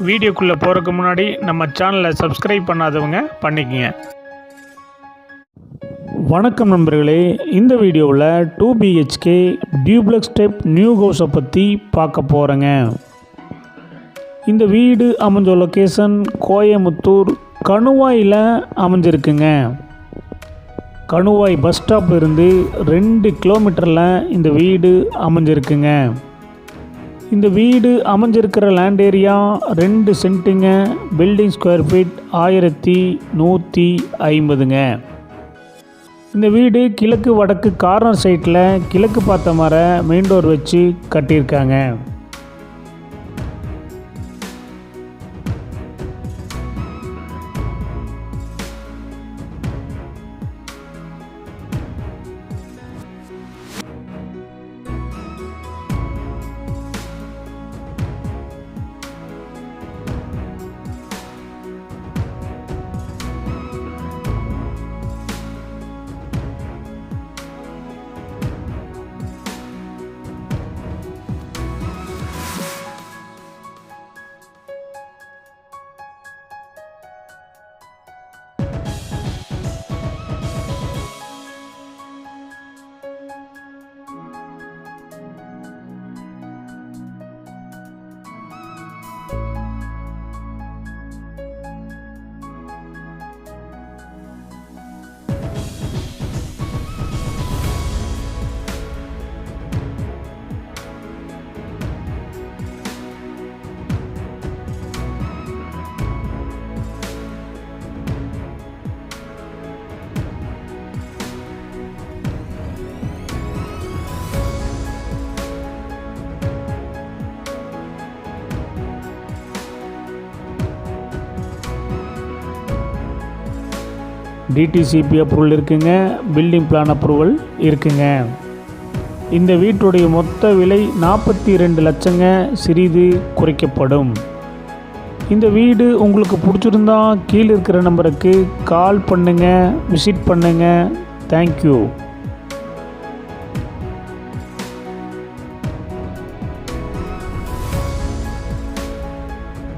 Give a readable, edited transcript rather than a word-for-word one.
வீடியோக்குள்ளே போகிறதுக்கு முன்னாடி நம்ம சேனலை சப்ஸ்கிரைப் பண்ணாதவங்க பண்ணிக்கங்க. வணக்கம் நண்பர்களே, இந்த வீடியோவில் 2 BHK டியூப்ளெக்ஸ் டைப் நியூ ஹவுஸை பற்றி பார்க்க போகிறேங்க. இந்த வீடு அமைஞ்ச லொக்கேஷன் கோயமுத்தூர் கணுவாயில் அமைஞ்சிருக்குங்க. கணுவாய் பஸ் ஸ்டாப்பில் இருந்து 2 கிலோமீட்டரில் இந்த வீடு அமைஞ்சிருக்குங்க. இந்த வீடு அமைஞ்சிருக்கிற லேண்ட் ஏரியா 2 சென்ட்டுங்க. பில்டிங் ஸ்கொயர் ஃபீட் 1150ங்க. இந்த வீடு கிழக்கு வடக்கு கார்னர் சைட்டில் கிழக்கு பார்த்த மாதிரி மெயின் டோர் வச்சு கட்டியிருக்காங்க. டிடிசிபி அப்ரூவல் இருக்குங்க. பில்டிங் பிளான் அப்ரூவல் இருக்குங்க. இந்த வீட்டுடைய மொத்த விலை 42 லட்சங்க. சிறிது குறைக்கப்படும். இந்த வீடு உங்களுக்கு பிடிச்சிருந்தா கீழே இருக்கிற நம்பருக்கு கால் பண்ணுங்கள், விசிட் பண்ணுங்கள். தேங்க்யூ.